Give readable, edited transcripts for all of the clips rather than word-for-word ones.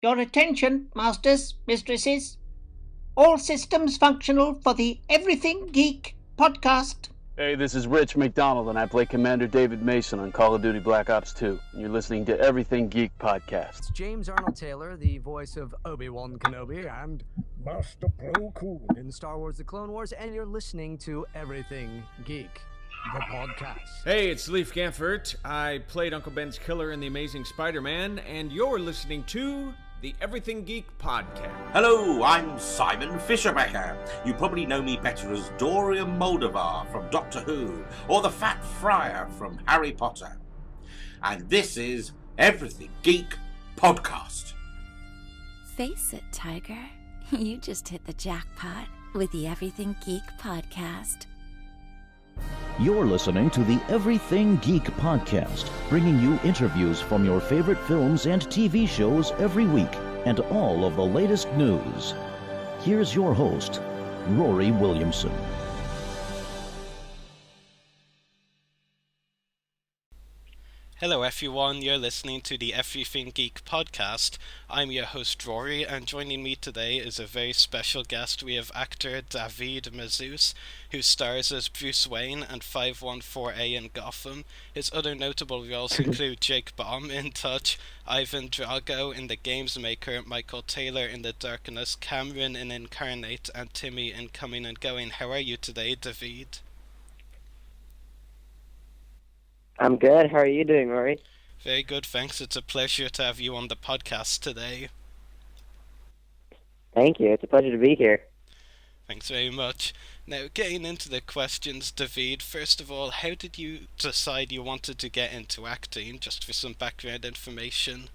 Your attention, masters, mistresses. All systems functional for the Everything Geek podcast. Hey, this is Rich McDonald, and I play Commander David Mason on Call of Duty Black Ops 2. And you're listening to Everything Geek podcast. It's James Arnold Taylor, the voice of Obi-Wan Kenobi and Master Plo Koon in Star Wars The Clone Wars, and you're listening to Everything Geek, the podcast. Hey, it's Leif Gamfert. I played Uncle Ben's killer in The Amazing Spider-Man, and you're listening to the Everything Geek podcast. Hello, I'm Simon Fisherbecker. You probably know me better as Dorian Moldovar from Doctor Who, or the Fat Friar from Harry Potter. And this is Everything Geek podcast. Face it, Tiger. You just hit the jackpot with the Everything Geek podcast. You're listening to the Everything Geek podcast, bringing you interviews from your favorite films and TV shows every week, and all of the latest news. Here's your host, Ruari Williamson. Hello everyone, you're listening to the Everything Geek podcast. I'm your host Rory, and joining me today is a very special guest. We have actor David Mazouz, who stars as Bruce Wayne and 514A in Gotham. His other notable roles include Jake Bohm in Touch, Ivan Drago in The Games Maker, Michael Taylor in The Darkness, Cameron in Incarnate, and Timmy in Coming and Going. How are you today, David? I'm good. How are you doing, Rory? Very good, thanks. It's a pleasure to have you on the podcast today. Thank you. It's a pleasure to be here. Thanks very much. Now, getting into the questions, David, first of all, how did you decide you wanted to get into acting, just for some background information?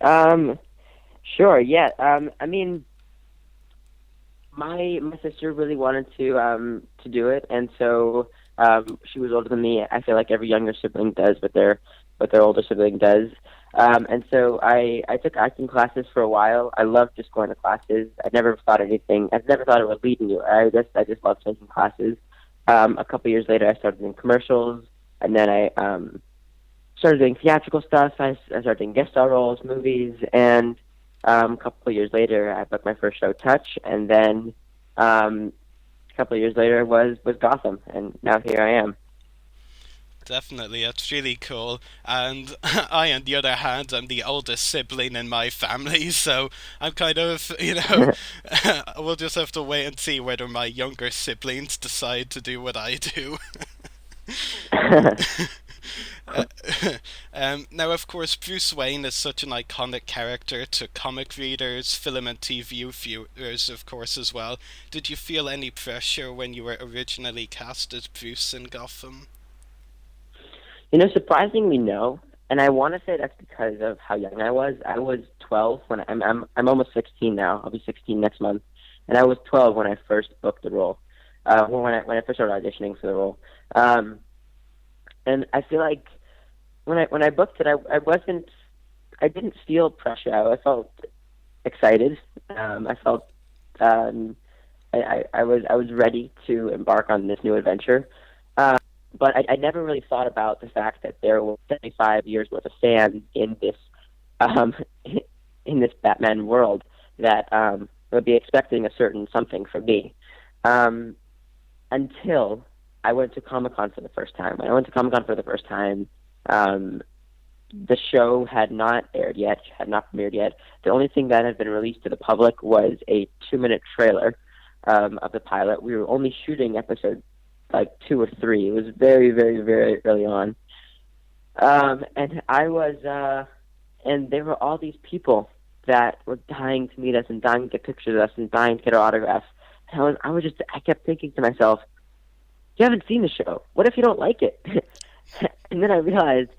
Sure, yeah. I mean, my sister really wanted to do it, and so she was older than me. I feel like every younger sibling does what their older sibling does. And so I took acting classes for a while. I loved just going to classes. I never thought it would lead anywhere. I just loved taking classes. A couple years later, I started doing commercials, and then I started doing theatrical stuff. I started doing guest star roles, movies, and a couple of years later, I booked my first show, Touch, and then a couple of years later was Gotham, and now here I am. Definitely, that's really cool. And I, on the other hand, I'm the oldest sibling in my family, so I'm kind of, we'll just have to wait and see whether my younger siblings decide to do what I do. Now, of course, Bruce Wayne is such an iconic character to comic readers, film and TV viewers, of course, as well. Did you feel any pressure when you were originally cast as Bruce in Gotham? Surprisingly, no. And I want to say that's because of how young I was. I was 12 when I'm almost 16 now. I'll be 16 next month, and I was 12 when I first booked the role. When I first started auditioning for the role. And I feel like when I booked it, I didn't feel pressure. I felt excited. I felt I was ready to embark on this new adventure. But I never really thought about the fact that there were 75 years worth of fans in this Batman world that would be expecting a certain something from me. Until I went to Comic-Con for the first time. When I went to Comic-Con for the first time, the show had not aired yet, had not premiered yet. The only thing that had been released to the public was a 2-minute trailer of the pilot. We were only shooting episode 2 or 3. It was very, very, very early on. And I was, and there were all these people that were dying to meet us and dying to get pictures of us and dying to get our autographs. And I kept thinking to myself, you haven't seen the show. What if you don't like it? And then I realized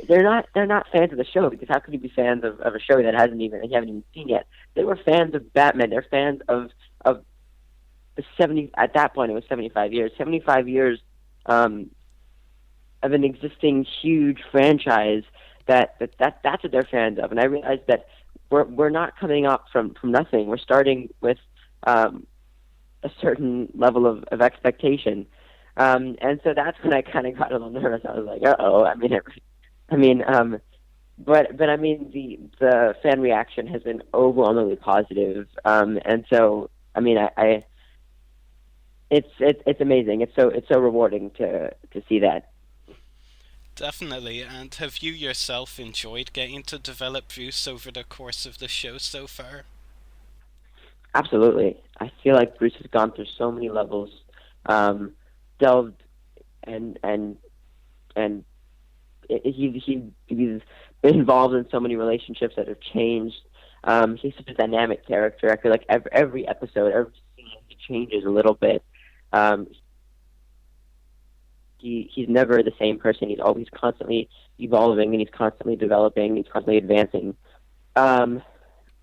they're not fans of the show, because how could you be fans of a show that you haven't even seen yet? They were fans of Batman. They're fans of the 70. At that point, it was 75 years. 75 years of an existing huge franchise. That's what they're fans of. And I realized that we're not coming up from nothing. We're starting with a certain level of expectation. And so that's when I kind of got a little nervous. I was like, uh-oh. but I mean the fan reaction has been overwhelmingly positive, and so I mean it's amazing. It's so rewarding to see that. Definitely. And have you yourself enjoyed getting to develop Bruce over the course of the show so far? Absolutely. I feel like Bruce has gone through so many levels, delved and he's been involved in so many relationships that have changed. He's such a dynamic character. I feel like every episode, every scene, he changes a little bit. He's never the same person. He's always constantly evolving, and he's constantly developing. He's constantly advancing.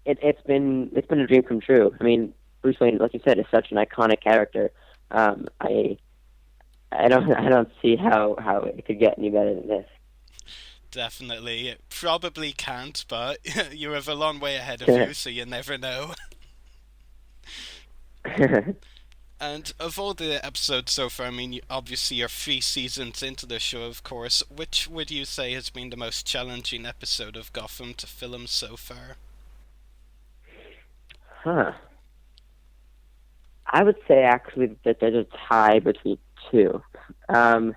It's been a dream come true. I mean, Bruce Wayne, like you said, is such an iconic character. I don't see how it could get any better than this. Definitely. It probably can't, but you have a long way ahead of you, so you never know. And of all the episodes so far, I mean, obviously you're 3 seasons into the show, of course. Which would you say has been the most challenging episode of Gotham to film so far? I would say actually that there's a tie between two. I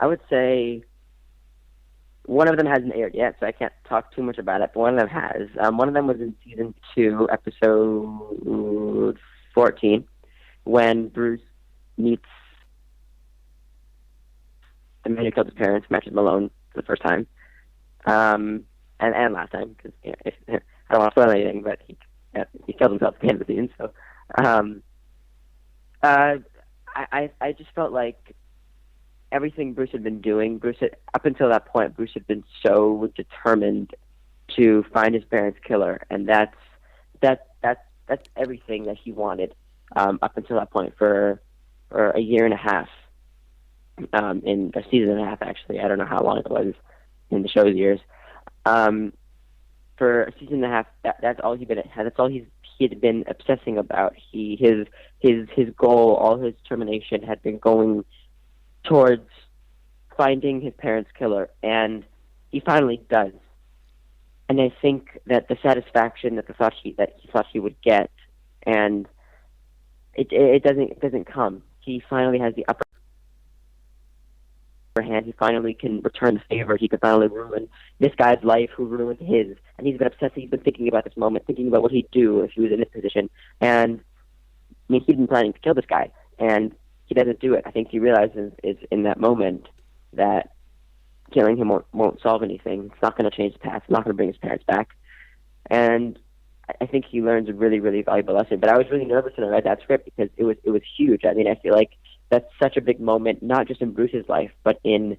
would say one of them hasn't aired yet, so I can't talk too much about it, but one of them has. One of them was in season 2, episode 14, when Bruce meets the man who killed his parents, Matthew Malone, for the first time. And last time, because I don't want to spoil anything, but he killed himself at the end of the scene. So I just felt like everything Bruce had been doing, up until that point, Bruce had been so determined to find his parents' killer, and that's everything that he wanted up until that point for a year and a half, in a season and a half actually. I don't know how long it was in the show's years. For a season and a half, that's all he had been obsessing about. His goal, all his determination had been going towards finding his parents' killer, and he finally does. And I think that the satisfaction that he thought he would get, and it doesn't come. He finally has the upper hand. He finally can return the favor. He can finally ruin this guy's life who ruined his. And he's been obsessed. He's been thinking about this moment, thinking about what he'd do if he was in this position. And I mean, he'd been planning to kill this guy, and he doesn't do it. I think he realizes is in that moment that killing him won't solve anything. It's not going to change the past. It's not going to bring his parents back. And I think he learns a really, really valuable lesson. But I was really nervous when I read that script because it was huge. I mean, I feel like that's such a big moment, not just in Bruce's life, but in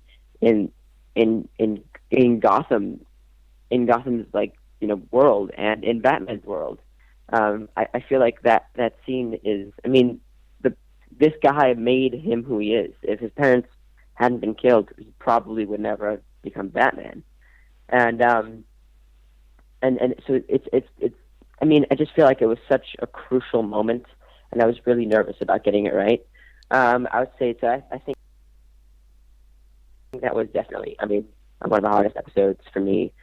Gotham's world, and in Batman's world. I feel like that scene is. I mean, this guy made him who he is. If his parents hadn't been killed, he probably would never have become Batman. And so it's. I mean, I just feel like it was such a crucial moment, and I was really nervous about getting it right. I would say so. I think that was definitely. I mean, one of the hardest episodes for me,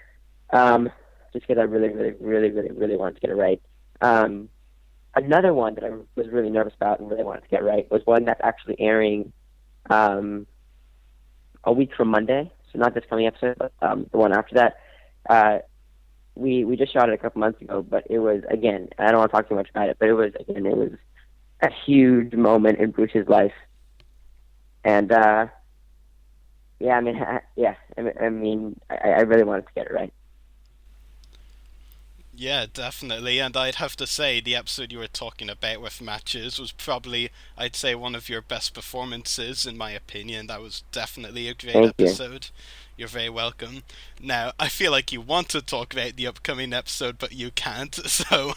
just because I really, really, really, really, really wanted to get it right. Another one that I was really nervous about and really wanted to get right was one that's actually airing a week from Monday. So not this coming episode, but the one after that. We just shot it a couple months ago, but it was, again, I don't want to talk too much about it, but it was a huge moment in Bruce's life. And I really wanted to get it right. Yeah, definitely, and I'd have to say the episode you were talking about with Matches was probably, I'd say, one of your best performances, in my opinion. That was definitely a great episode. You're very welcome. Now, I feel like you want to talk about the upcoming episode, but you can't, so...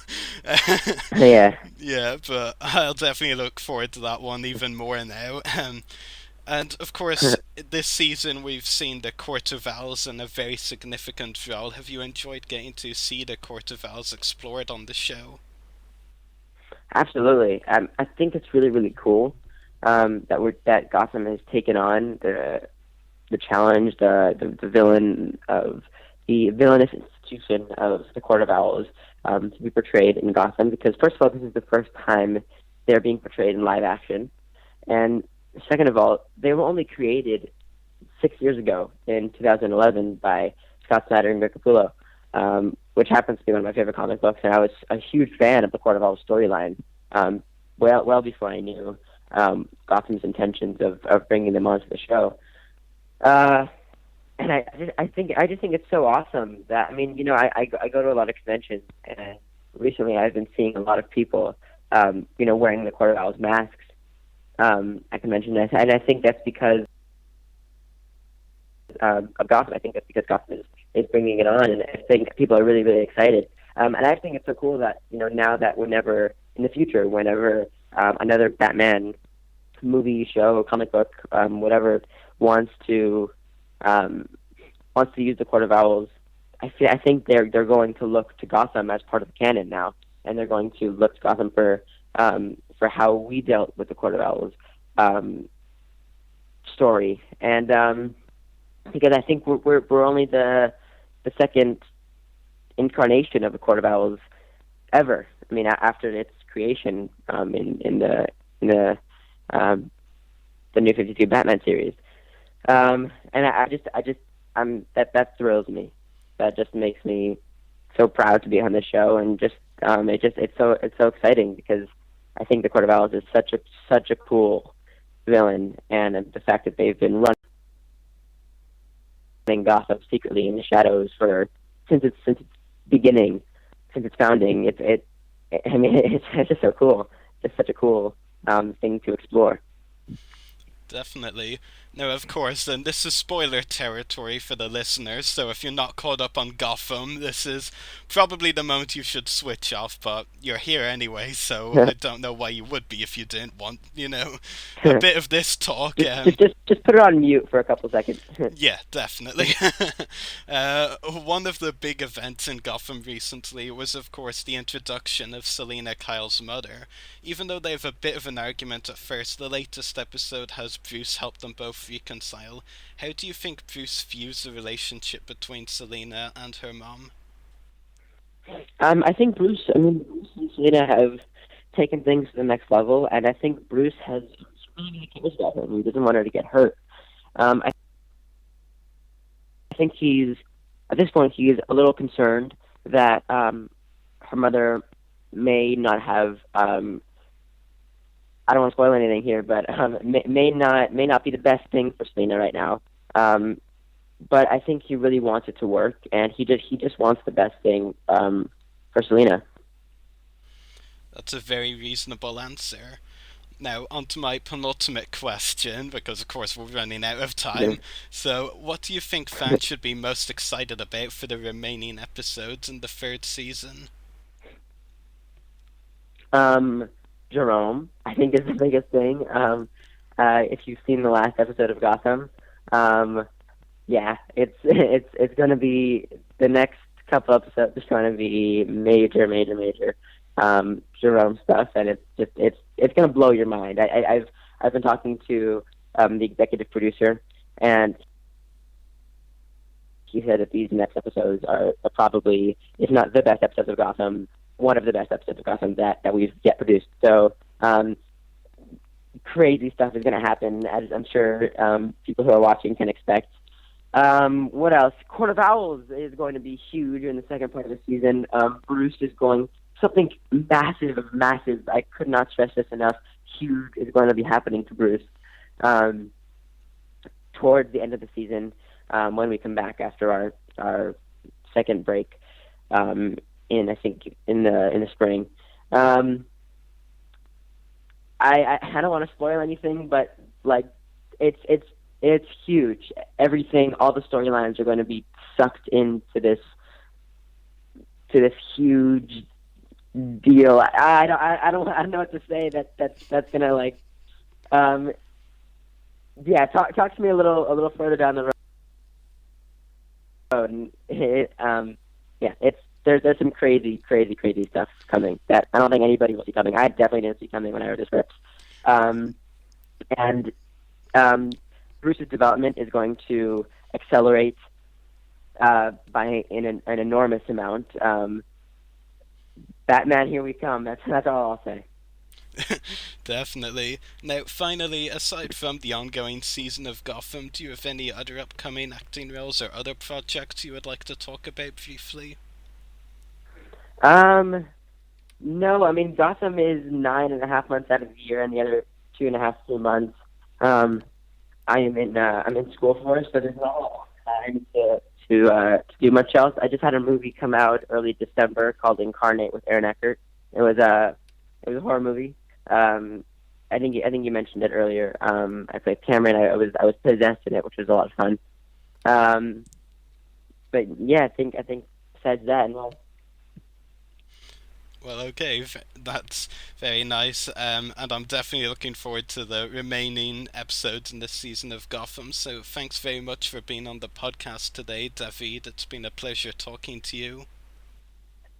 Yeah. Yeah, but I'll definitely look forward to that one even more now. And, of course, this season we've seen the Court of Owls in a very significant role. Have you enjoyed getting to see the Court of Owls explored on the show? Absolutely. I think it's really, really cool that Gotham has taken on the challenge, the villain of the villainous institution of the Court of Owls to be portrayed in Gotham, because first of all, this is the first time they're being portrayed in live action, and second of all, they were only created 6 years ago in 2011 by Scott Snyder and Greg Capullo, which happens to be one of my favorite comic books, and I was a huge fan of the Court of Owls storyline well before I knew Gotham's intentions of bringing them onto the show. And I just think it's so awesome that, I mean, I go to a lot of conventions, and recently I've been seeing a lot of people, wearing the Court of Owls masks at conventions, and I think that's because of Gotham. I think that's because Gotham is bringing it on, and I think people are really, really excited. And I think it's so cool that, now that whenever, in the future, whenever another Batman movie, show, comic book, whatever, wants to use the Court of Owls, I think they're going to look to Gotham as part of the canon now, and they're going to look to Gotham for how we dealt with the Court of Owls story, and because I think we're only the second incarnation of the Court of Owls ever. I mean, after its creation in the New 52 Batman series. And that thrills me. That just makes me so proud to be on the show, and it's so exciting, because I think the Court of Owls is such a cool villain, and the fact that they've been running Gotham secretly in the shadows since its beginning, since its founding. It's just so cool. It's such a cool thing to explore. Definitely. Now, of course, and this is spoiler territory for the listeners, so if you're not caught up on Gotham, this is probably the moment you should switch off, but you're here anyway, so I don't know why you would be if you didn't want, a bit of this talk. Just put it on mute for a couple seconds. Yeah, definitely. One of the big events in Gotham recently was, of course, the introduction of Selina Kyle's mother. Even though they have a bit of an argument at first, the latest episode has Bruce help them both reconcile. How do you think Bruce views the relationship between Selina and her mom? I think Bruce and Selina have taken things to the next level, and I think Bruce has really cares about her. He doesn't want her to get hurt. I think at this point he's a little concerned that her mother may not have. I don't want to spoil anything here, but may not be the best thing for Selina right now. But I think he really wants it to work, and he just wants the best thing for Selina. That's a very reasonable answer. Now, on to my penultimate question, because of course we're running out of time. Yeah. So, what do you think fans should be most excited about for the remaining episodes in the third season? Jerome, I think, is the biggest thing. If you've seen the last episode of Gotham, it's going to be, the next couple episodes is going to be major Jerome stuff, and it's going to blow your mind. I've been talking to the executive producer, and he said that these next episodes are probably, if not the best episodes of Gotham, one of the best episodes of Gotham that we've yet produced. So crazy stuff is going to happen, as I'm sure people who are watching can expect. What else? Court of Owls is going to be huge in the second part of the season. Bruce is going, something massive. I could not stress this enough. Huge is going to be happening to Bruce towards the end of the season, when we come back after our second break. I think in the spring. I don't want to spoil anything, but like it's huge. Everything, all the storylines are going to be sucked into this huge deal. I don't know what to say. That's gonna like talk to me a little further down the road. And there's some crazy stuff coming that I don't think anybody will see coming. I definitely didn't see coming when I read the script. And Bruce's development is going to accelerate by an enormous amount. Batman, here we come. That's all I'll say. Definitely. Now, finally, aside from the ongoing season of Gotham, do you have any other upcoming acting roles or other projects you would like to talk about briefly? No, I mean, Gotham is 9.5 months out of the year, and the other 2.5, 3 months, I'm in school for, so there's not a lot of time to do much else. I just had a movie come out early December called Incarnate with Aaron Eckhart. It was a horror movie. I think you mentioned it earlier. I played Cameron. I was possessed in it, which was a lot of fun. But yeah, I think besides that, well. Well, okay, that's very nice, and I'm definitely looking forward to the remaining episodes in this season of Gotham, so thanks very much for being on the podcast today, David. It's been a pleasure talking to you.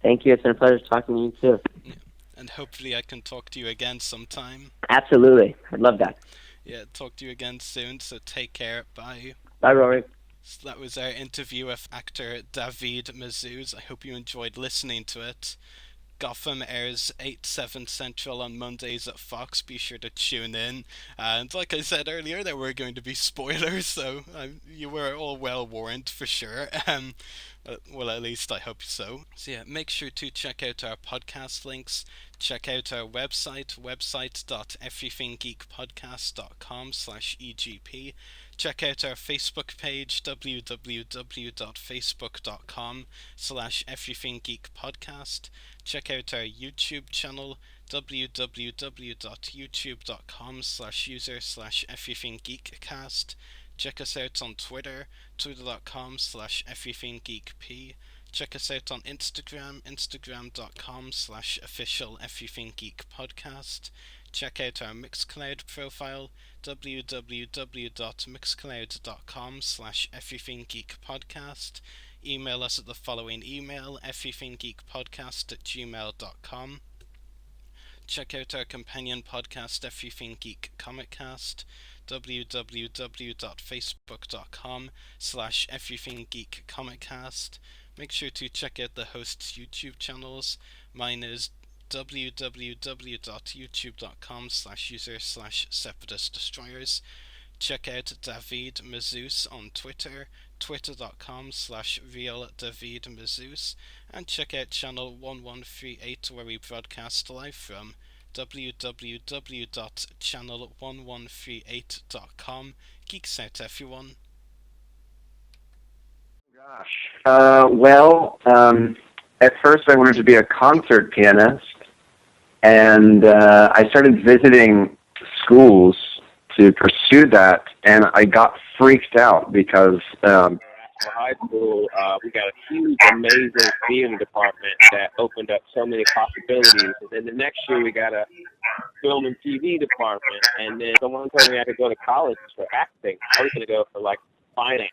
Thank you. It's been a pleasure talking to you, too. Yeah. And hopefully I can talk to you again sometime. Absolutely. I'd love that. Yeah, talk to you again soon, so take care. Bye. Bye, Rory. So that was our interview with actor David Mazouz. I hope you enjoyed listening to it. Gotham airs 8/7 Central on Mondays at Fox. Be sure to tune in. And like I said earlier, there were going to be spoilers, so you were all well warned for sure. Well, at least I hope so. So yeah, make sure to check out our podcast links. Check out our website.everythinggeekpodcast.com/EGP. Check out our Facebook page, www.facebook.com/everythinggeekpodcast. Check out our YouTube channel, www.youtube.com/user/everythinggeekcast. Check us out on Twitter, twitter.com/everythinggeekp. Check us out on Instagram, instagram.com/official-everythinggeekpodcast. Check out our Mixcloud profile, www.mixcloud.com/everythinggeekpodcast. Email us at the following email, everythinggeekpodcast@gmail.com. Check out our companion podcast, Everything Geek Comiccast, www.facebook.com/everythinggeekcomiccast. Make sure to check out the hosts' YouTube channels. Mine is www.youtube.com/user/separatistdestroyers. Check out David Mazouz on Twitter, twitter.com/realdavidmazouz, and check out channel 1138 where we broadcast live from, www.channel1138.com. Geeks out, everyone. At first I wanted to be a concert pianist, and I started visiting schools to pursue that, and I got freaked out because for high school, we got a huge, amazing theater department that opened up so many possibilities. And then the next year, we got a film and TV department. And then someone told me I could go to college for acting. I was going to go for, like, finance.